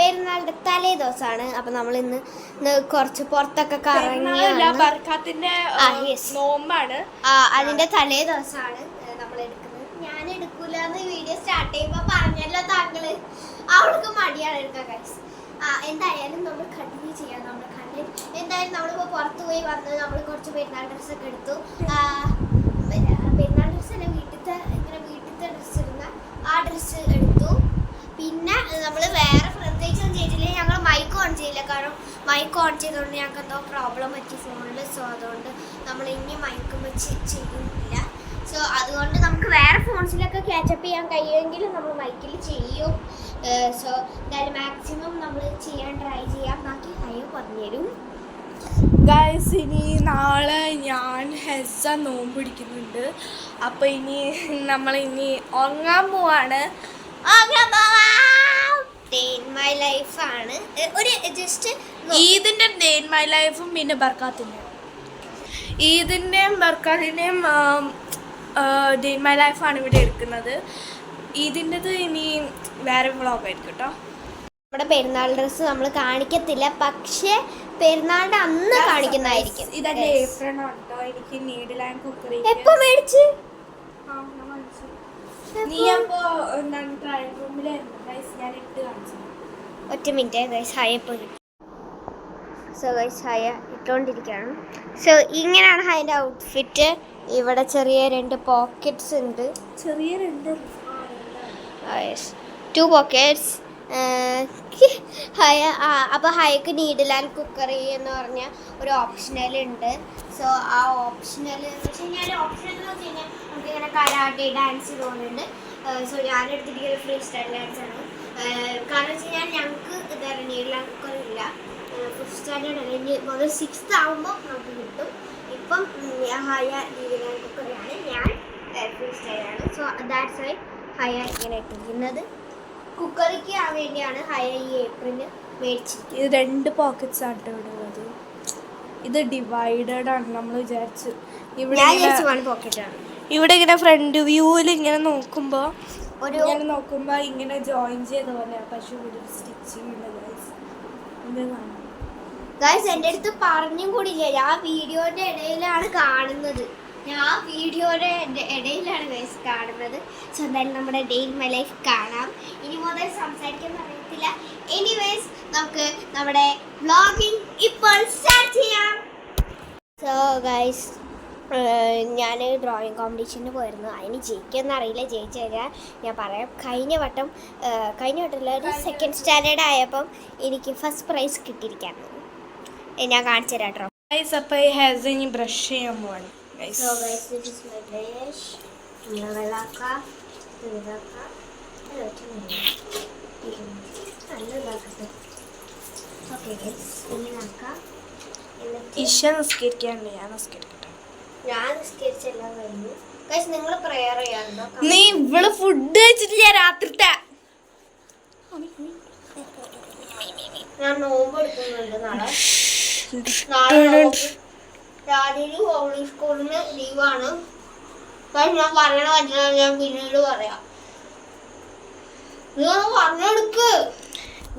പെരുന്നാളിന്റെ തലേ ദിവസമാണ്. അപ്പൊ നമ്മൾ ഇന്ന് കുറച്ച് പുറത്തൊക്കെ കറങ്ങി നോമ്പാണ്. അതിന്റെ തലേ ദിവസമാണ് നമ്മൾ എടുക്കുന്നത്. ഞാൻ എടുക്കൂലെന്ന് വീഡിയോ സ്റ്റാർട്ട് ചെയ്യുമ്പോ പറഞ്ഞല്ലോ താങ്കള്. അവൾക്ക് മടിയാണ് എടുക്കാൻ ഗൈസ്. എന്തായാലും നമ്മൾ കണ്ടിന്യൂ ചെയ്യാം. നമ്മൾ എന്തായാലും നമ്മളിപ്പോ പുറത്തു പോയി വന്ന് നമ്മൾ കുറച്ച് പെരുന്നാൾ ഡ്രസ്സൊക്കെ എടുത്തു. പെരുന്നാൾ ഡ്രസ്സ് അല്ല, വീട്ടിലത്തെ ഡ്രസ്സ് ഇടുന്ന ആ ഡ്രസ്സ് എടുത്തു. പിന്നെ നമ്മൾ വേറെ പ്രത്യേകിച്ചൊന്നും ചെയ്തില്ല. ഞങ്ങൾ മൈക്ക് ഓൺ ചെയ്യില്ല, കാരണം മൈക്ക് ഓൺ ചെയ്തുകൊണ്ട് ഞങ്ങൾക്ക് എന്തോ പ്രോബ്ലം പറ്റി ഫോണിൽ. സോ അതുകൊണ്ട് നമ്മൾ ഇനി മൈക്കും വെച്ച് ചെയ്യുന്നില്ല. സോ അതുകൊണ്ട് നമുക്ക് വേറെ ഫോൺസിലൊക്കെ ക്യാച്ചപ്പ് ചെയ്യാൻ കഴിയുമെങ്കിൽ നമ്മൾ മൈക്കിൽ ചെയ്യും. സോ എന്തായാലും മാക്സിമം നമ്മൾ ചെയ്യാൻ ട്രൈ ചെയ്യാം. ബാക്കി ഹൈ പറഞ്ഞുതരും. ഗൈസ്, ഇനി നാളെ ഞാൻ ഹെസ നോമ്പ് പിടിക്കുന്നുണ്ട്. അപ്പോൾ ഇനി നമ്മളിനി ഉറങ്ങാൻ പോവാണ്. ഈദിൻ്റെ ഡേ ഇൻ മൈ ലൈഫും പിന്നെ ബർക്കാത്തിൻ്റെയും ഡേ ഇൻ മൈ ലൈഫാണ് ഇവിടെ എടുക്കുന്നത്. ഇതിൻ്റെത് ഇനി വേറെ വ്ളോഗായിരിക്കും കേട്ടോ. നമ്മുടെ പെരുന്നാൾ ഡ്രസ്സ് നമ്മൾ കാണിക്കത്തില്ല, പക്ഷേ പെരുന്നാളിന്റെ അന്ന് കാണിക്കുന്നതായിരിക്കും. ഇതെന്റെ ഏപ്രിൽ ആണ് കേട്ടോ. എനിക്ക് നീഡിൽ ആൻഡ് കുക്കറി എപ്പോ മേടിച്ച്? ഒറ്റ മിനിറ്റ് ഗൈസ്, ഹായ ഇപ്പോൾ. സോ ഗൈസ്, ഹായ ഇട്ടുകൊണ്ടിരിക്കുകയാണ്. സോ ഇങ്ങനെയാണ് ഹായൻ്റെ ഔട്ട്ഫിറ്റ്. ഇവിടെ ചെറിയ 2 പോക്കറ്റ്സ് ഉണ്ട്. ചെറിയ 2 പോക്കറ്റ്സ്. ഹയ അപ്പോൾ ഹയക്ക് നീഡിൽ ആൻഡ് കുക്കറി എന്ന് പറഞ്ഞ ഒരു ഓപ്ഷണൽ ഉണ്ട്. സോ ആ ഓപ്ഷണൽ എന്ന് വെച്ച് കഴിഞ്ഞാൽ ഓപ്ഷണൽ എന്ന് വെച്ച് കഴിഞ്ഞാൽ നമുക്കിങ്ങനെ കരാട്ടെ ഡാൻസ് തോന്നുന്നുണ്ട്. സോ ഞാനെടുത്തിട്ട് ഫ്രീ സ്റ്റൈൽ ഡാൻസ് ആണ്. കാരണം വെച്ച് കഴിഞ്ഞാൽ ഞങ്ങൾക്ക് ഇതാണ് നീഡിൽ ആൻഡ് കുക്കറി ഇല്ല. 5th സ്റ്റാൻഡേർഡ് അല്ല, ഇനി മുതൽ 6th ആകുമ്പോൾ നമുക്ക് കിട്ടും. ഇപ്പം ഹയ നീഡിൽ ആൻഡ് കുക്കറിയാണ്, ഞാൻ ഫ്രീ സ്റ്റൈലാണ്. സോ ദാറ്റ്സ് വൈ ഹയ ഇങ്ങനെ ഇട്ടിരിക്കുന്നത്. കുക്കറിക്ക് വേണ്ടിയാണ് ഹയ ഈ ഏപ്രിൽ മേടിച്ചിരിക്കുന്നത്. ഇത് 2 പോക്കറ്റ്സ് ആണ് ഇവിടെ ഉള്ളത്. ഇത് ഡിവൈഡഡ് ആണ്. നമ്മൾ വിചാരിച്ചു ഇവിടെ ഇങ്ങനെ ഫ്രണ്ട് വ്യൂവിൽ ഇങ്ങനെ നോക്കുമ്പോൾ ഇങ്ങനെ ജോയിൻ ചെയ്ത പോലെ. പക്ഷെ ഒരു സ്റ്റിച്ചിങ് ഉണ്ട് ഗൈസ്. എൻ്റെ അടുത്ത് പറഞ്ഞും കൂടിയില്ല, ഞാൻ വീഡിയോന്റെ ഇടയിലാണ് കാണുന്നത്. ഗൈസ് കാണുന്നത്. സോ എന്തായാലും നമ്മുടെ ഡേ ഇൻ മൈ ലൈഫ് കാണാം. ഇനി മുതൽ സംസാരിക്കാൻ അറിയത്തില്ല. എനിവേസ് നമുക്ക് നമ്മുടെ വ്ളോഗിങ് ഇപ്പോൾ സ്റ്റാർട്ട് ചെയ്യാം. സോ ഗൈസ്, ഞാൻ ഡ്രോയിങ് കോമ്പറ്റീഷന് പോയിരുന്നു. അതിന് ജയിക്കുമെന്ന് അറിയില്ല. ജയിച്ചു കഴിഞ്ഞാൽ ഞാൻ പറയാം. കഴിഞ്ഞ വട്ടമല്ല, ഒരു 2nd സ്റ്റാൻഡേർഡ് ആയപ്പം എനിക്ക് ഫസ്റ്റ് പ്രൈസ് കിട്ടിയിരിക്കുകയാണ്. ഞാൻ കാണിച്ചു തരാം കേട്ടോ. അപ്പോൾ ഈ ഹെയർസ് ഇനി ബ്രഷ് ചെയ്യാൻ പോവാണ്. So guys, this is my brush. Nalaka, nalaka. Hello, nalaka. Okay guys, nalaka. Isha നിസ്കരിക്കാണ്ട്, ഞാൻ നിസ്കരിക്കട്ടെ. ഞാൻ നിസ്കരിച്ചെല്ലാം കഴിഞ്ഞു. ഗൈസ്, നിങ്ങൾ പ്രയർ ചെയ്യാറുണ്ടോ? നീ ഇവള് ഫുഡ് കഴിച്ചിട്ടില്ല രാത്രിത്തെ. ഞാൻ നോമ്പ് എടുക്കുന്നുണ്ട് നാളെ. രാത്രി ഹോളി സ്കൂളിന് ലീവാണ്. ഞാൻ പറയണ പറ്റില്ല, ഞാൻ പിന്നീട് പറയാം. പറഞ്ഞെടുക്ക്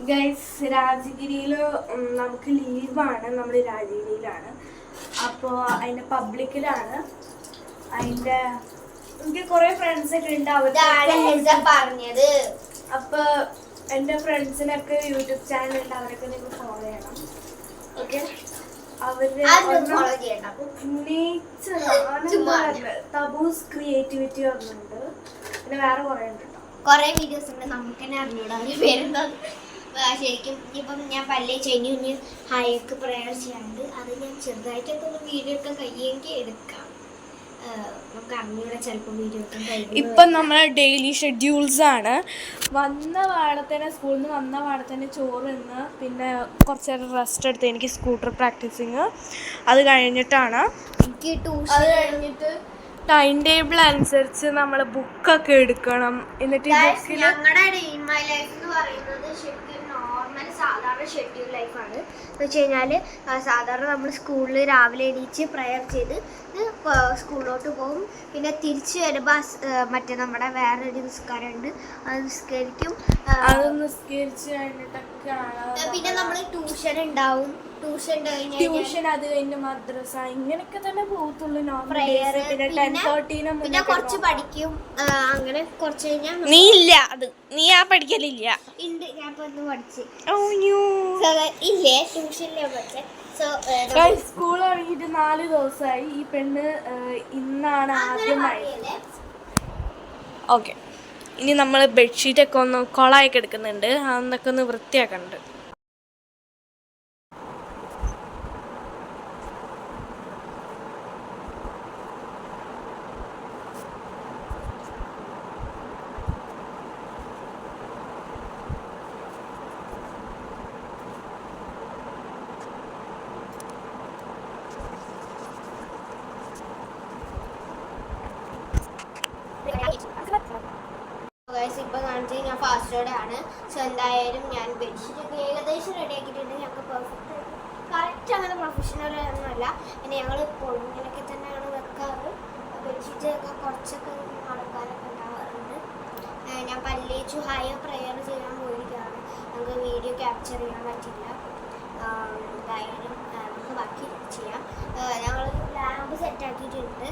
ഗൈസ്. രാജഗിരിയിൽ നമുക്ക് ലീവാണ്. നമ്മൾ രാജഗിരിയിലാണ്. അപ്പോൾ അതിൻ്റെ പബ്ലിക്കിലാണ്. അതിൻ്റെ എനിക്ക് കുറേ ഫ്രണ്ട്സൊക്കെ ഉണ്ട്. അവരുടെ പറഞ്ഞത്. അപ്പോൾ എൻ്റെ ഫ്രണ്ട്സിനൊക്കെ യൂട്യൂബ് ചാനൽ ഉണ്ട്. അവരൊക്കെ നിങ്ങൾ ഫോളോ ചെയ്യണം. ഓക്കെ. തബൂസ് ക്രിയേറ്റിവിറ്റി പറഞ്ഞിട്ടുണ്ട്. പിന്നെ വേറെ കുറേ ഉണ്ട് കേട്ടോ. കുറേ വീഡിയോസ് ഉണ്ട്. നമുക്ക് തന്നെ അറിഞ്ഞൂടാ അവര് പേരെന്താന്ന്. ശരിക്കും ഇപ്പം ഞാൻ പല്ലേ ചെഞ്ഞു ഹൈക്ക് പ്രയർ ചെയ്യാണ്ട് അത് ഞാൻ ചെറുതായിട്ടൊക്കെ ഒന്ന് വീഡിയോ എടുക്കാൻ കഴിയുമെങ്കിൽ എടുക്കാം. നമുക്ക് അറിഞ്ഞൂടെ ചിലപ്പോൾ വീഡിയോ എടുക്കാൻ കഴിയും. ഇപ്പം നമ്മളെ ഡെയിലി ഷെഡ്യൂൾസ് ആണ്. സ്കൂളിൽ നിന്ന് വന്ന പാടെ തന്നെ ചോറ് തിന്ന് പിന്നെ കുറച്ച് നേരം റെസ്റ്റ് എടുത്ത് എനിക്ക് സ്കൂട്ടർ പ്രാക്ടീസിങ്. അത് കഴിഞ്ഞിട്ടാണ് എനിക്ക് ട്യൂഷൻ കഴിഞ്ഞിട്ട് ടൈം ടേബിൾ അനുസരിച്ച് നമ്മൾ ബുക്കൊക്കെ എടുക്കണം. എന്നിട്ട് ഞങ്ങളുടെ ഡേ ഇൻ മൈ ലൈഫ് എന്ന് പറയുന്നത് ശരിക്കും നോർമൽ സാധാരണ ഷെഡ്യൂൾ ലൈഫാണ്. വെച്ച് കഴിഞ്ഞാൽ സാധാരണ നമ്മൾ സ്കൂളിൽ രാവിലെ എണീച്ച് പ്രയർ ചെയ്ത് സ്കൂളിലോട്ട് പോകും. പിന്നെ തിരിച്ച് വരുമ്പോൾ മറ്റേ നമ്മുടെ വേറൊരു നിസ്കാരമുണ്ട്, അത് നിസ്കരിക്കും. പിന്നെ നമ്മൾ ട്യൂഷൻ ഉണ്ടാവും. ട്യൂഷൻ അത് കഴിഞ്ഞ് മദ്രസ ഇങ്ങനെയൊക്കെ തന്നെ പോകത്തുള്ളൂ. പ്രയർ പിന്നെ കുറച്ച് പഠിക്കും. അങ്ങനെ കുറച്ച് കഴിഞ്ഞാൽ നീ ഇല്ല, അത് നീ ആ പഠിക്കലില്ല. ഉണ്ട്, ഞാൻ ഇപ്പൊ ഒന്ന് പഠിച്ച് ഇല്ലേ ട്യൂഷനിലെ പഠിച്ചേ. സ്കൂൾ തുടങ്ങിയിട്ട് 4 ദിവസമായി. ഈ പെണ്ണ് ഇന്നാണ് ആദ്യമായി. ഓക്കെ, ഇനി നമ്മൾ ബെഡ്ഷീറ്റൊക്കെ ഒന്ന് കൊളായൊക്കെ എടുക്കുന്നുണ്ട്, അതൊക്കെ ഒന്ന് വൃത്തിയാക്കുന്നുണ്ട്. ഇപ്പൊ കാണിച്ച് ഞാൻ ഫാസ്റ്റോടെ ആണ്. സോ എന്തായാലും ഞാൻ ബെഡ്ഷീറ്റൊക്കെ ഏകദേശം റെഡി ആക്കിയിട്ടുണ്ട്. ഞങ്ങൾക്ക് പെർഫെക്റ്റ് കറക്റ്റ് അങ്ങനെ പ്രൊഫഷണൽ ഒന്നുമല്ല, പിന്നെ ഞങ്ങൾ പൊളിങ്ങനൊക്കെ തന്നെയാണ് വെക്കാറ്. ബെഡ്ഷീറ്റൊക്കെ കുറച്ചൊക്കെ നടക്കാനൊക്കെ ഉണ്ടാവാറുണ്ട്. ഞാൻ പല്ലേച്ചു ഹയർ പ്രയർ ചെയ്യാൻ പോയിരിക്കുകയാണ്. നമുക്ക് വീഡിയോ ക്യാപ്ചർ ചെയ്യാൻ പറ്റില്ല. എന്തായാലും നമുക്ക് ബാക്കി ചെയ്യാം. ഞങ്ങൾ ലാമ്പ് സെറ്റ് ആക്കിയിട്ടുണ്ട്.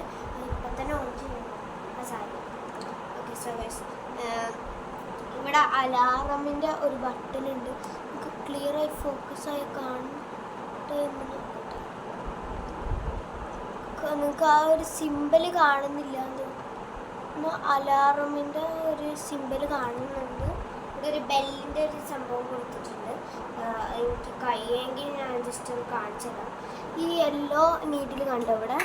ഇപ്പം തന്നെ ഓൺ ചെയ്യുന്നുണ്ട് ആ സാധനം. ഓക്കെ, സോ ഗൈസ് ഇവിടെ അലാറമിൻ്റെ ഒരു ബട്ടൺ ഉണ്ട്. നമുക്ക് ക്ലിയർ ആയി ഫോക്കസ് ആയി കാണട്ടെ. നിങ്ങൾക്ക് ആ ഒരു സിമ്പൽ കാണുന്നില്ല എന്ന് തോന്നുന്നു. അലാറമിൻ്റെ ഒരു സിമ്പൽ കാണുന്നുണ്ട്. ഇവിടെ ഒരു ബെല്ലിൻ്റെ ഒരു സംഭവം കൊടുത്തിട്ടുണ്ട്. എനിക്ക് കഴിയുമെങ്കിൽ ഞാൻ ജസ്റ്റ് ഒന്ന് കാണിച്ചു തരാം. ഈ യെല്ലോ നീഡിൽ കണ്ടോ ഇവിടെ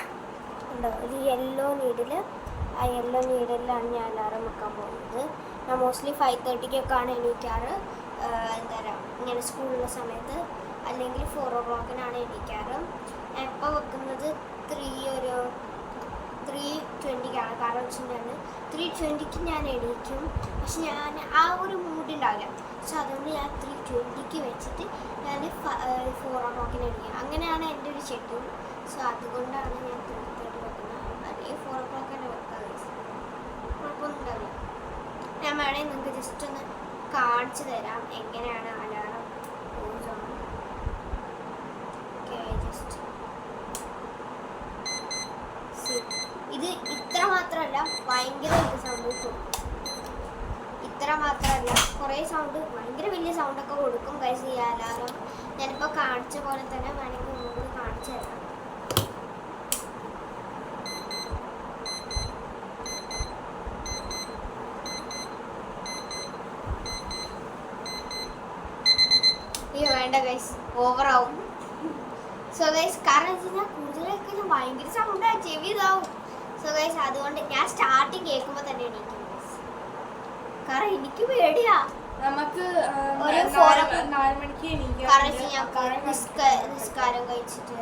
ഉണ്ടോ? ഒരു യെല്ലോ നീഡിൽ, ആ യെല്ലോ നീഡിലാണ് ഞാൻ അലാറം വെക്കാൻ പോകുന്നത്. ഞാൻ മോസ്റ്റ്ലി 5:30-ക്കൊക്കെയാണ് എണീക്കാറ്. എന്താ പറയുക, ഇങ്ങനെ സ്കൂളിലുള്ള സമയത്ത്, അല്ലെങ്കിൽ 4 o'clock-നാണ് എണീക്കാറ്. ഞാൻ ഇപ്പോൾ വെക്കുന്നത് 3:20-ക്കാണ്. കാരണം വെച്ചിട്ടുണ്ടെങ്കിൽ 3:20-ക്ക് ഞാൻ എണീക്കും. പക്ഷെ ഞാൻ ആ ഒരു മൂഡുണ്ടാവില്ല. സോ അതുകൊണ്ട് ഞാൻ 3:20-ക്ക് വെച്ചിട്ട് ഞാൻ 4 o'clock-ന് എണീക്കും. അങ്ങനെയാണ് എൻ്റെ ഒരു ഷെഡ്യൂൾ. സോ അതുകൊണ്ടാണ് ഞാൻ 3:30 വെക്കുന്നത്. അല്ലെങ്കിൽ 4 o'clock തന്നെ വെക്കാറ്. കുഴപ്പമൊന്നും ഉണ്ടാവില്ല. ഞാൻ വേണമെങ്കിൽ നിങ്ങൾക്ക് ജസ്റ്റ് ഒന്ന് കാണിച്ചു തരാം എങ്ങനെയാണ് അലാറം യൂസ് ആണ്. ജസ്റ്റ് ഇത് ഇത്ര മാത്രമല്ല, ഭയങ്കര വലിയ സൗണ്ട് കൊടുക്കും. ഇത്ര മാത്രമല്ല, കുറേ സൗണ്ട്, ഭയങ്കര വലിയ സൗണ്ടൊക്കെ കൊടുക്കും ഗൈസ് ഈ അലാറം. ഞാനിപ്പോൾ കാണിച്ച പോലെ തന്നെ വേണമെങ്കിൽ ഒന്നുകൂടി കാണിച്ചു തരാം. അയ്യോ വേണ്ട ഗൈസ്, ഓവറാവും. സോ ഗൈസ് കാരണം വെച്ച് കഴിഞ്ഞാൽ കൂടുതലൊക്കെ ഭയങ്കര സൗണ്ടാണ്, ചെവി ഇതാവും. സോ ഗൈസ് അതുകൊണ്ട് ഞാൻ സ്റ്റാർട്ടിങ് കേൾക്കുമ്പോൾ തന്നെ എണീക്കും ഗൈസ്. കാരണം എനിക്ക് പേടിയാ. നമുക്ക് ഒരു 4 മണിക്ക് എണീക്കാം. കാരണം വെച്ച് കഴിഞ്ഞാൽ നിസ്കാരം കഴിച്ചിട്ട്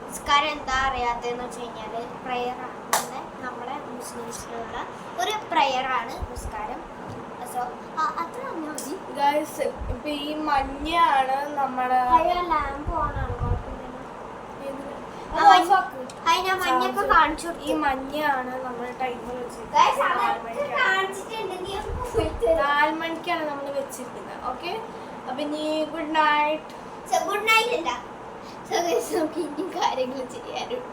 നിസ്കാരം എന്താ അറിയാത്തതെന്ന് വെച്ച് കഴിഞ്ഞാൽ പ്രയറാണ്. നമ്മുടെ മുസ്ലിംസിലുള്ള ഒരു പ്രയറാണ് നിസ്കാരം. അത്ര ഗൈസ് ഇപ്പൊ ഈ മഞ്ഞാണ് നമ്മുടെ ലാമ്പ് ഓണാണ്. മഞ്ഞൊക്കെ കാണിച്ചു. ഈ മഞ്ഞാണ് നമ്മുടെ ടൈമർ വെച്ചിരിക്കുന്നത്. 4 മണിക്കാണ് നമ്മൾ വെച്ചിരിക്കുന്നത്. ഓക്കെ, അപ്പൊ ഇനി ഗുഡ് നൈറ്റ്. ഗുഡ് നൈറ്റ് അല്ല, നമുക്ക് ഇനിയും കാര്യങ്ങൾ ചെയ്യാനുണ്ട്.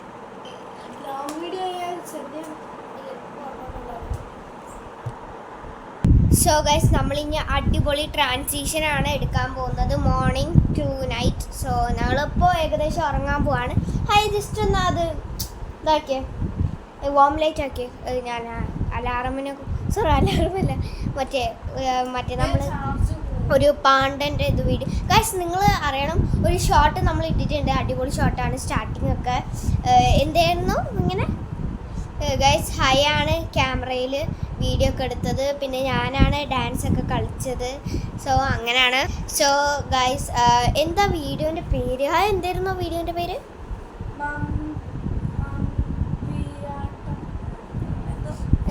ലോങ് വീഡിയോ സോ ഗൈസ് നമ്മളിനി അടിപൊളി ട്രാൻസിഷനാണ് എടുക്കാൻ പോകുന്നത്, മോർണിംഗ് ടു നൈറ്റ്. സോ ഞങ്ങളിപ്പോൾ ഏകദേശം ഉറങ്ങാൻ പോവാണ്. ജസ്റ്റ് ഒന്ന് അത് ഇതാക്കിയേ, വാം ലൈറ്റ് ആക്കിയേ. ഞാൻ അലാറമിനെ അലാറമല്ല മറ്റേ നമ്മൾ ഒരു പാണ്ടൻ്റെ ഇത് വീഡിയോ ഗൈസ് നിങ്ങൾ അറിയണം. ഒരു ഷോട്ട് നമ്മൾ ഇട്ടിട്ടുണ്ട്, അടിപൊളി ഷോട്ടാണ്. സ്റ്റാർട്ടിങ് ഒക്കെ എന്തായിരുന്നു ഇങ്ങനെ ഗൈസ് ഹൈ ആണ് ക്യാമറയിൽ വീഡിയോ ഒക്കെ എടുത്തത്. പിന്നെ ഞാനാണ് ഡാൻസ് ഒക്കെ കളിച്ചത്. സോ അങ്ങനെയാണ്. സോ ഗൈസ് എന്താ വീഡിയോൻ്റെ പേര്? എന്തായിരുന്നു വീഡിയോൻ്റെ പേര്?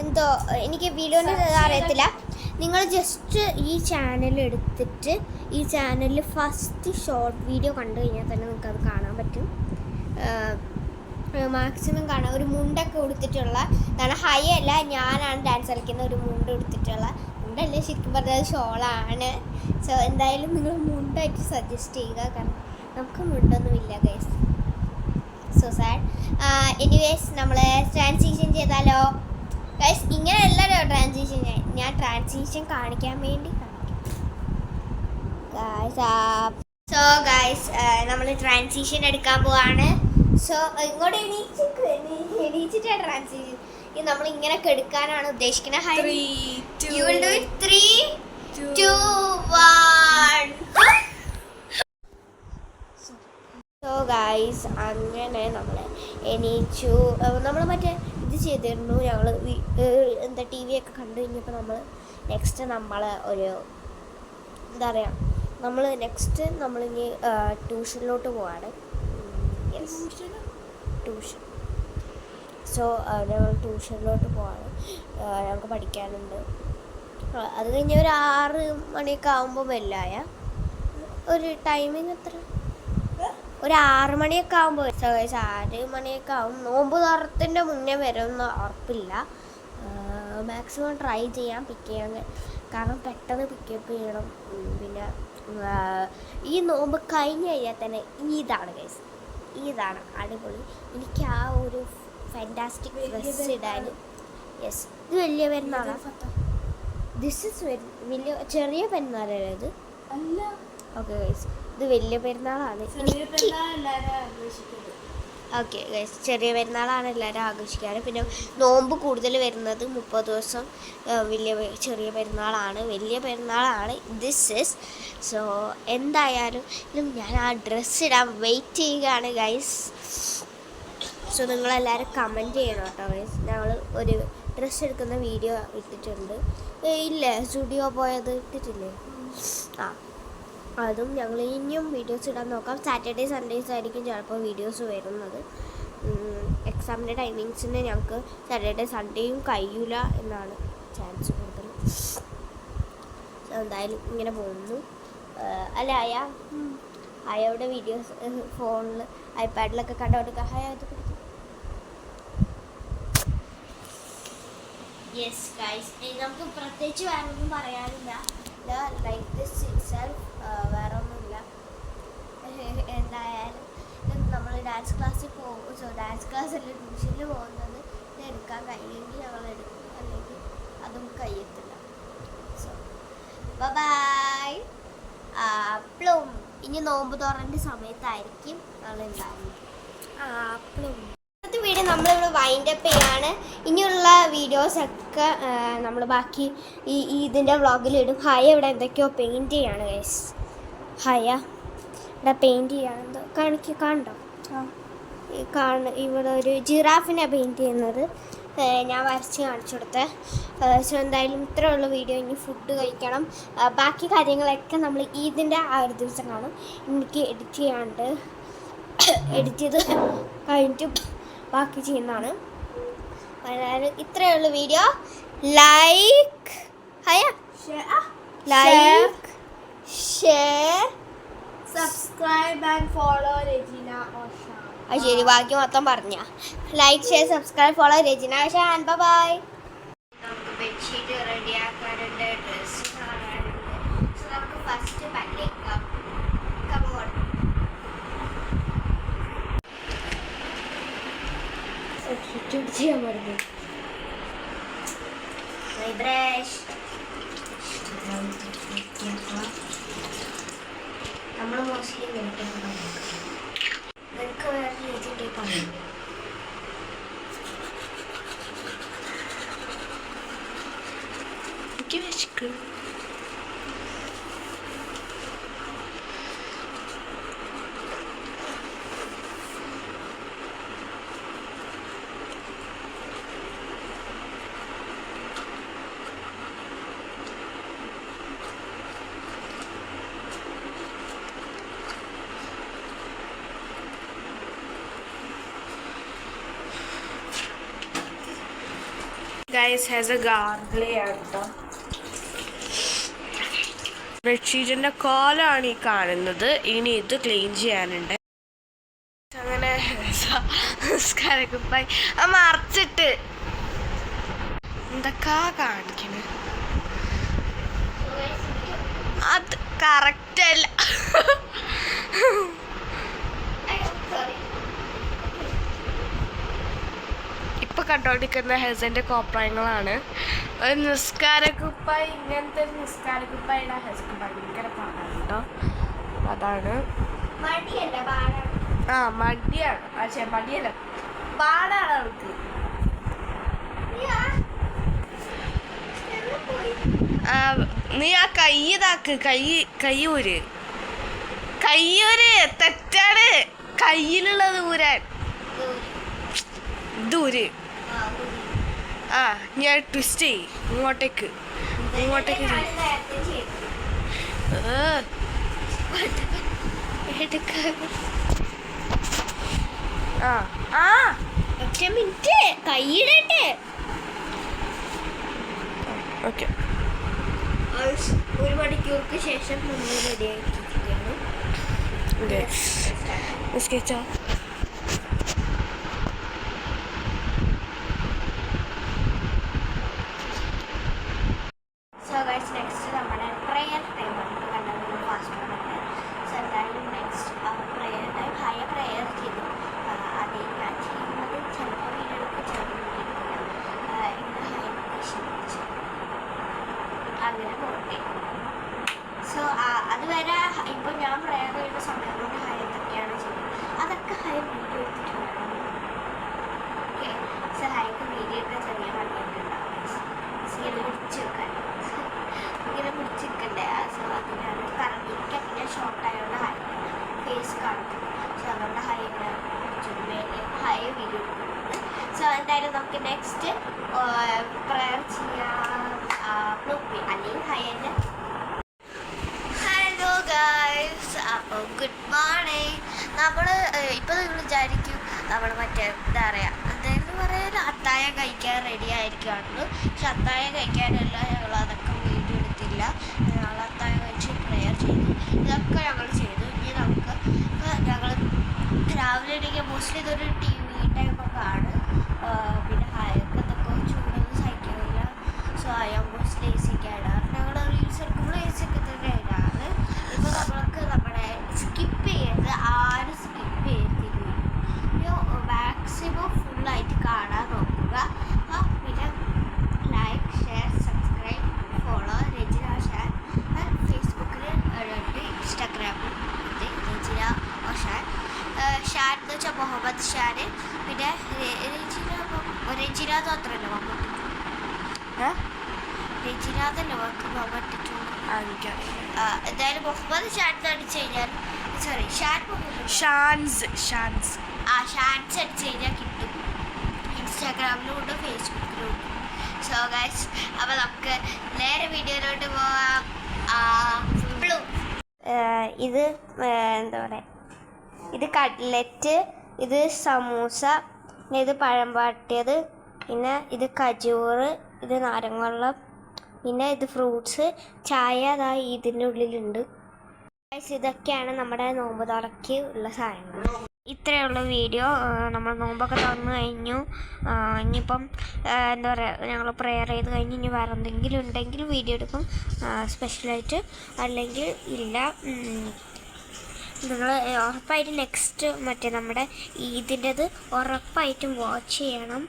എന്തോ എനിക്ക് വീഡിയോൻ്റെ അറിയത്തില്ല. നിങ്ങൾ ജസ്റ്റ് ഈ ചാനൽ എടുത്തിട്ട് ഈ ചാനലിൽ ഫസ്റ്റ് ഷോർട്ട് വീഡിയോ കണ്ടു കഴിഞ്ഞാൽ തന്നെ നിങ്ങൾക്കത് കാണാൻ പറ്റും. മാക്സിമം കാണാം. ഒരു മുണ്ടൊക്കെ ഉടുത്തിട്ടുള്ള ഇതാണ്. ഹൈ അല്ല, ഞാനാണ് ഡാൻസ് കളിക്കുന്ന. ഒരു മുണ്ട് ഉടുത്തിട്ടുള്ള, മുണ്ടല്ലേ ശരിക്കും പറഞ്ഞത് ഷോളാണ്. സോ എന്തായാലും നിങ്ങൾ മുണ്ടായിട്ട് സജസ്റ്റ് ചെയ്യുക, കാരണം നമുക്ക് മുണ്ടൊന്നുമില്ല ഗൈസ്. So sad. എനിവേസ് നമ്മൾ ട്രാൻസിഷൻ ചെയ്താലോ ഗൈസ്? ഇങ്ങനെയല്ലല്ലോ ട്രാൻസിഷൻ. ഞാൻ ട്രാൻസിഷൻ കാണിക്കാൻ വേണ്ടി സോ ഗൈസ് നമ്മൾ ട്രാൻസിഷൻ എടുക്കാൻ പോവാണ്. സോ ഇങ്ങോട്ട് എണീച്ചിട്ടാ ട്രാൻസിഷൻ. ഇത് നമ്മൾ ഇങ്ങനെ എടുക്കാനാണ് ഉദ്ദേശിക്കുന്നത്. 3, 2, 1. സോ ഗൈസ് അങ്ങനെ നമ്മൾ എണീച്ചു. നമ്മൾ മറ്റേ ഇത് ചെയ്തിരുന്നു. ഞങ്ങൾ എന്താ ടി വി ഒക്കെ കണ്ടു കഴിഞ്ഞപ്പോൾ നമ്മൾ നെക്സ്റ്റ് നമ്മൾ ഒരു എന്താ പറയുക, നമ്മളിനി ട്യൂഷനിലോട്ട് പോവാണ്. ട്യൂഷൻ. സോ ഞങ്ങൾ ട്യൂഷനിലോട്ട് പോവാണ്. ഞങ്ങൾക്ക് പഠിക്കാനുണ്ട്. അത് കഴിഞ്ഞ് ഒരു 6 മണിയൊക്കെ ആകുമ്പോൾ വല്ലായ ഒരു ടൈമിങ് എത്ര, ഒരു 6 മണിയൊക്കെ ആകുമ്പോൾ 6 മണിയൊക്കെ ആകും. നോമ്പ് തുറത്തിൻ്റെ മുന്നേ വരുമെന്ന് ഉറപ്പില്ല. മാക്സിമം ട്രൈ ചെയ്യാം പിക്ക് ചെയ്യാൻ, കാരണം പെട്ടെന്ന് പിക്കപ്പ് ചെയ്യണം. പിന്നെ ഈ നോമ്പ് കഴിഞ്ഞ് കഴിഞ്ഞാൽ തന്നെ ഇതാണ് ഗൈസ്, ഇതാണ് അടിപൊളി. എനിക്ക് ആ ഒരു ഫാൻറ്റാസ്റ്റിക് ഡ്രസ്സ് ഇടാൻ. യെസ്, ഇത് വലിയ പെരുന്നാളാണ്. ദിസ് ഇസ് വലിയ ചെറിയ പെരുന്നാളല്ലേ ഇത്? ഓക്കെ ഗൈസ്, ഇത് വലിയ പെരുന്നാളാണ്. ഓക്കെ ഗൈസ്, ചെറിയ പെരുന്നാളാണ് എല്ലാവരും ആഘോഷിക്കാറ്. പിന്നെ നോമ്പ് കൂടുതൽ വരുന്നത് 30 ദിവസം ചെറിയ പെരുന്നാളാണ്, വലിയ പെരുന്നാളാണ്. This is. സോ എന്തായാലും ഞാൻ ആ ഡ്രസ്സ് ഇടാൻ വെയിറ്റ് ചെയ്യുകയാണ് ഗൈസ്. സോ നിങ്ങളെല്ലാവരും കമൻറ്റ് ചെയ്യണം കേട്ടോ ഗൈസ്. ഞങ്ങൾ ഒരു ഡ്രസ്സ് എടുക്കുന്ന വീഡിയോ ഇട്ടിട്ടുണ്ട്. ഇല്ലേ, സ്റ്റുഡിയോ പോയത് ഇട്ടിട്ടില്ലേ? അതും ഞങ്ങൾ ഇനിയും വീഡിയോസ് ഇടാൻ നോക്കാം. സാറ്റർഡേ സൺഡേസ് ആയിരിക്കും ചിലപ്പോൾ വീഡിയോസ് വരുന്നത്. എക്സാമിൻ്റെ ടൈമിങ്സിന് ഞങ്ങൾക്ക് സാറ്റർഡേ സൺഡേയും കഴിയില്ല എന്നാണ് ചാൻസ് കൂടുതൽ. എന്തായാലും ഇങ്ങനെ പോകുന്നു. അല്ല അയാളുടെ വീഡിയോസ് ഫോണിൽ ഐപാഡിലൊക്കെ കണ്ടുകൊടുക്കുക. അത് പിടിക്കും. യെസ് ഗൈസ്, നമുക്ക് പ്രത്യേകിച്ച് വേറൊന്നും പറയാനില്ല. ലൈക്ക് ദിസ് ഇറ്റ്സെൽഫ്, വേറെ ഒന്നുമില്ല. എന്തായാലും നമ്മൾ ഡാൻസ് ക്ലാസ്സിൽ പോകും. സോ ഡാൻസ് ക്ലാസ്സിൽ ട്യൂഷനിൽ പോകുന്നത് എടുക്കാൻ കഴിയുമെങ്കിൽ ഞങ്ങൾ എടുക്കും, അല്ലെങ്കിൽ അതും കഴിയത്തില്ല. So bye. അപ്പളും ഇനി നോമ്പ് തുറൻ്റെ സമയത്തായിരിക്കും ഞങ്ങൾ ഉണ്ടാകുന്നത്. അപ്പളും ഇന്നത്തെ വീഡിയോ നമ്മളിവിടെ വൈൻഡപ്പ് ചെയ്യാണ്. ഇനിയുള്ള വീഡിയോസൊക്കെ നമ്മൾ ബാക്കി ഇതിൻ്റെ വ്ളോഗിലിടും. ഹയ ഇവിടെ എന്തൊക്കെയോ പെയിൻറ്റ് ചെയ്യാണ് ഗൈസ്. ഹയ ഇവിടെ പെയിൻറ്റ് ചെയ്യാനെന്തോ കാണണ്ടോ? ഇവിടെ ഒരു ജിറാഫിനെ പെയിൻറ്റ് ചെയ്യുന്നത് ഞാൻ വരച്ച് കാണിച്ചു കൊടുത്തത്. സോ എന്തായാലും ഇത്രയുള്ള വീഡിയോ. ഇനി ഫുഡ് കഴിക്കണം. ബാക്കി കാര്യങ്ങളൊക്കെ നമ്മൾ ഇതിൻ്റെ ആ ഒരു ദിവസം കാണും. എനിക്ക് എഡിറ്റ് ചെയ്യാണ്ട്, എഡിറ്റ് ചെയ്ത് കഴിഞ്ഞിട്ട് ബാക്കി ചെയ്യുന്നതാണ്. അതായത് ഇത്രയുള്ള video. Like share subscribe and follow രജിന ഓഷ. അത് ശരി, ബാക്കി മൊത്തം പറഞ്ഞ. ലൈക്ക് ഷെയർ സബ്സ്ക്രൈബ് ഫോളോ രജിന ഓഷ. And bye. നമുക്ക് ബെഡ്ഷീറ്റ് റെഡിയാക്കാനുണ്ട്, ഡ്രസ്സ് കാണാനുണ്ട്. സോ നമുക്ക് ഫസ്റ്റ് പല്ലേക്കാം. ചെയ്യാൻ പാടില്ല. ബ്രഷ് നമ്മൾ മോസ്റ്റ്ലി നിനക്ക് വേറെ രീതിയിട്ടേക്കാണ്. എനിക്ക് വിശക്കും. Guys has a gargle ബെഡ്ഷീറ്റിൻ്റെ കോലാണ് ഈ കാണുന്നത്. ഇനി ഇത് ക്ലീൻ ചെയ്യാനുണ്ട്. അങ്ങനെ നിസ്കാരക്കുപ്പായി മറച്ചിട്ട് എന്തൊക്കെ കാണിക്കണേ, അത് കറക്റ്റ് അല്ല. ഇപ്പൊ കണ്ടോണ്ടിരിക്കുന്ന ഹെസന്റെ കോപ്രായങ്ങളാണ്. ഒരു നിസ്കാരക്കുപ്പായി, ഇങ്ങനത്തെ ഒരു നിസ്കാരക്കുപ്പായിയുടെ ഹെസക്ക് ഭയങ്കര പാടാണ് കേട്ടോ. അതാണ് മടിയാണ്. പക്ഷേ മടിയല്ല, പാടാണ് അവൾക്ക്. നീ ആ കൈ ഇതാക്ക്, കയ്യൂര് തെറ്റാണ്. കയ്യിലുള്ളത് ഊരാൻ ദൂര്. ഞാൻ ട്വിസ്റ്റ് ചെയ്യ് ഇങ്ങോട്ടേക്ക്. ഒറ്റ മിനിറ്റ് കൈയിടട്ടെ. ഓക്കെ, 1 മണിക്കൂർക്ക് ശേഷം നമ്മൾ റെഡി ആയിട്ടിരിക്കുകയാണ്. സോ ഗൈസ്, നെക്സ്റ്റ് നമ്മുടെ പ്രെയർ ടൈമാണ്. കണ്ടത് ഫാസ്റ്റ് ആണ്. സോ എന്തായാലും next prayer time high prayer ചെയ്തു. അതേ ഞാൻ ചെയ്യുന്നത് ചിലപ്പോൾ വീഡിയോക്ക് ചേർന്നിരിക്കില്ല. ഇങ്ങനെ ഹൈ മെഡിറ്റേഷൻ അങ്ങനെ പോകട്ടെ. സോ അതുവരെ ഇപ്പോൾ ഞാൻ പ്രെയർ ചെയ്യുന്ന സമയം കൊണ്ട് ഹൈ എന്തൊക്കെയാണ് ചെയ്യുന്നത് അതൊക്കെ ഹൈ വീഡിയോ എടുത്തിട്ടുണ്ടായിരുന്നു. ഓക്കെ, സോ ഹൈക്ക് വീഡിയോ എടുക്കാൻ ചെറിയ പണിയൊക്കെ ഉണ്ടാവും. ഇങ്ങനെ പിടിച്ച് വെക്കാൻ, ഇങ്ങനെ പിടിച്ച് വെക്കണ്ടേ. സോ അതിനാണ് കറങ്ങിയിരിക്കുക. പിന്നെ ഷോർട്ട് ആയതുകൊണ്ട് ഹൈ ഫേസ് കാണിക്കും. സോ അതുകൊണ്ട് ഹൈ ഇങ്ങനെ ഹൈ വീഡിയോ എടുക്കുന്നുണ്ട്. സോ എന്തായാലും നമുക്ക് നെക്സ്റ്റ് പ്രെയർ ചെയ്യാം. അല്ലെങ്കിൽ ഹൈൻ്റെ ഹലോ ഗൈസ്, അപ്പോൾ ഗുഡ് മോർണിംഗ്. നമ്മൾ ഇപ്പോൾ നിങ്ങൾ വിചാരിക്കും നമ്മൾ മറ്റേ എന്താ പറയുക, എന്തായിരുന്നു പറയുക, അത്താഴം കഴിക്കാൻ റെഡി ആയിരിക്കുകയാണെന്ന്. പക്ഷെ അത്താഴം കഴിക്കാനല്ല, ഞങ്ങൾ അതൊക്കെ വീഡിയോ എടുത്തില്ല. ഞങ്ങൾ അത്താഴം കഴിച്ച് പ്രെയർ ചെയ്തു. ഇതൊക്കെ ഞങ്ങൾ ചെയ്തു. ഇനി നമുക്ക് ഞങ്ങൾ രാവിലെ എണീക്കാൻ മോസ്റ്റ്ലി ഇതൊരു ടി വി ടൈമൊക്കെ ആണ്. പിന്നെ ഹയൊക്കെ എന്തൊക്കെ ചൂടൊന്നും സഹിക്കുന്നില്ല. സോ അയാൾ മോസ്റ്റ്ലി എ സിക്ക് ഇടാറ്. ഞങ്ങൾ റീൽസ് എടുക്കുമ്പോൾ എ സിക്ക് തന്നെ ഇടാറ്. ഇപ്പോൾ നമ്മൾക്ക് നമ്മുടെ സ്കിപ്പ് ചെയ്യരുത്, ആരും സ്കിപ്പ് ചെയ്തില്ല. മാക്സിമം ഫുള്ളായിട്ട് കാണാൻ നോക്കുക. പിന്നെ like, share, subscribe, follow Rajina Shan. ഫേസ്ബുക്കിൽ ഉണ്ട്, ഇൻസ്റ്റാഗ്രാമിൽ ഉണ്ട് രജിന ഷാൻ. ഷാൻ എന്ന് വെച്ചാൽ മുഹമ്മദ് ഷാൻ. പിന്നെ രജിനാഥ് മാത്രമല്ല മമ്മൂട്ടി, രജിനാഥല്ലേ മമ്മൂട്ടിട്ടുണ്ട്. എന്തായാലും മുഹമ്മദ് ഷാൻ അടിച്ചു കഴിഞ്ഞാൽ, സോറി ഷാൻ മുഹമ്മദ് ഷാൻസ് അടിച്ചു കഴിഞ്ഞാൽ കിട്ടും. ഇൻസ്റ്റാഗ്രാമിലും ഉണ്ട്, ഫേസ്ബുക്കിലും ഉണ്ട്. സോ ഗൈസ്, അപ്പോൾ നമുക്ക് നേരെ വീഡിയോയിലോട്ട് പോവാം. ഇത് എന്താ പറയുക, ഇത് കട്ട്ലറ്റ്, ഇത് സമൂസ, പിന്നെ ഇത് പഴം വാട്ടിയത്, പിന്നെ ഇത് കജൂറ്, ഇത് നാരങ്ങവെള്ളം, പിന്നെ ഇത് ഫ്രൂട്ട്സ്, ചായ അതാ ഇതിൻ്റെ ഉള്ളിലുണ്ട്. ഇതൊക്കെയാണ് നമ്മുടെ നോമ്പ് തുറക്ക് ഉള്ള സാധനങ്ങൾ. ഇത്രയുള്ള വീഡിയോ. നമ്മൾ നോമ്പൊക്കെ തുറന്നു കഴിഞ്ഞു. ഇനിയിപ്പം എന്താ പറയുക, ഞങ്ങൾ പ്രെയർ ചെയ്ത് കഴിഞ്ഞ് ഇനി വേറെ എന്തെങ്കിലും ഉണ്ടെങ്കിൽ വീഡിയോ എടുക്കും സ്പെഷ്യലായിട്ട്, അല്ലെങ്കിൽ ഇല്ല. നിങ്ങൾ ഉറപ്പായിട്ടും നെക്സ്റ്റ് മറ്റേ നമ്മുടെ ഇതിൻ്റെത് ഉറപ്പായിട്ടും വാച്ച് ചെയ്യണം.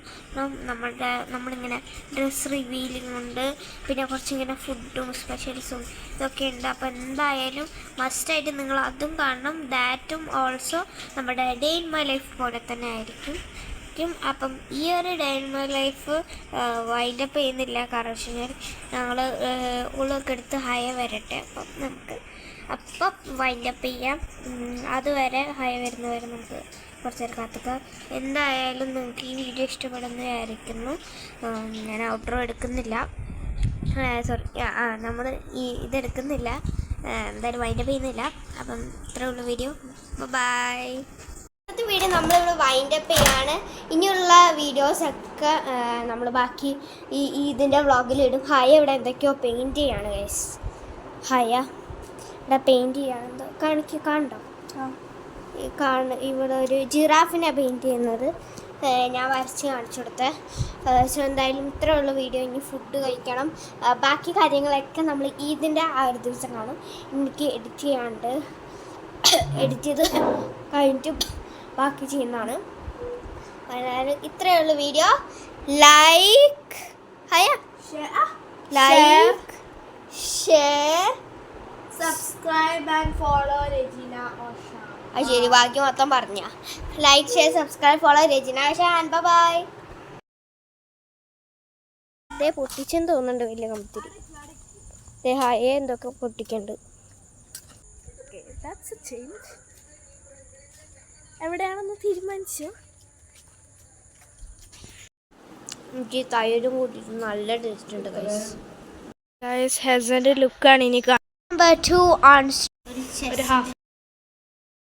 നമ്മളിങ്ങനെ ഡ്രസ്സ് റിവീലിംഗ് ഉണ്ട്, പിന്നെ കുറച്ചിങ്ങനെ ഫുഡും സ്പെഷ്യൽസും ഇതൊക്കെ ഉണ്ട്. അപ്പോൾ എന്തായാലും മസ്റ്റായിട്ട് നിങ്ങൾ അതും കാണണം. ദാറ്റും ഓൾസോ നമ്മുടെ ഡേ ഇൻ മൈ ലൈഫ് പോലെ തന്നെ ആയിരിക്കും. അപ്പം ഈ ഒരു day in my life wind up ചെയ്യുന്നില്ല, കാരണം ഞങ്ങൾ ഉള്ളൊക്കെ എടുത്ത് ഹൈ വരട്ടെ. അപ്പം നമുക്ക് വൈൻഡപ്പ് ചെയ്യാം. അതുവരെ ഹൈ വരുന്നവരെ നമുക്ക് കുറച്ച് നേരം കാത്തുക്കാം. എന്തായാലും നിങ്ങൾക്ക് ഈ വീഡിയോ ഇഷ്ടപ്പെടുന്നതായിരിക്കുന്നു. ഞാൻ ഔട്ട്രോ എടുക്കുന്നില്ല, സോറി നമ്മൾ ഇതെടുക്കുന്നില്ല. എന്തായാലും വൈൻഡപ്പ് ചെയ്യുന്നില്ല. അപ്പം ഇത്രേ ഉള്ളൂ വീഡിയോ. ബൈ. ഇന്നത്തെ വീഡിയോ നമ്മളിവിടെ വൈൻഡപ്പ് ചെയ്യാണ്. ഇനിയുള്ള വീഡിയോസൊക്കെ നമ്മൾ ബാക്കി ഇതിൻ്റെ വ്ളോഗിലിടും. ഹയ ഇവിടെ എന്തൊക്കെയോ പെയിൻറ്റ് ചെയ്യാണ് ഗൈസ്. ഹയ ഇവിടെ പെയിൻറ് ചെയ്യാനെന്തോ കണ്ടോ ഇവിടെ ഒരു ജിറാഫിനെ പെയിൻറ് ചെയ്യുന്നത് ഞാൻ വരച്ച് കാണിച്ചു കൊടുത്തേ. സോ എന്തായാലും ഇത്രയുള്ള വീഡിയോ. ഇനി ഫുഡ് കഴിക്കണം. ബാക്കി കാര്യങ്ങളൊക്കെ നമ്മൾ ഈദിൻ്റെ ആ ഒരു ദിവസം കാണും. എനിക്ക് എഡിറ്റ് ചെയ്യാണ്ട് എഡിറ്റ് ചെയ്ത് കഴിഞ്ഞിട്ട് ബാക്കി ചെയ്യുന്നതാണ്. അതായത് ഇത്രയുള്ള video. Like share subscribe and follow രജിന ഓഷ. അത് ശരി, ബാക്കി മൊത്തം പറഞ്ഞ. Like share subscribe follow Rajina ഷാൻ. ബൈ. ഇതേ പൊട്ടിച്ചെന്ന് തോന്നുന്നുണ്ട് വലിയ കമ്പത്തിരി. ഹായ് എന്തൊക്കെ പൊട്ടിക്കുന്നുണ്ട്. എവിടെയാണെന്ന് തീരുമാനിച്ചു. എനിക്ക് തൈരും കൂട്ടിയിട്ട് നല്ല ടേസ്റ്റ് ഉണ്ട്. ഹെസന്റെ ലുക്കാണ് ഇനി നമ്പർ 2 ഒരു ഹാഫ്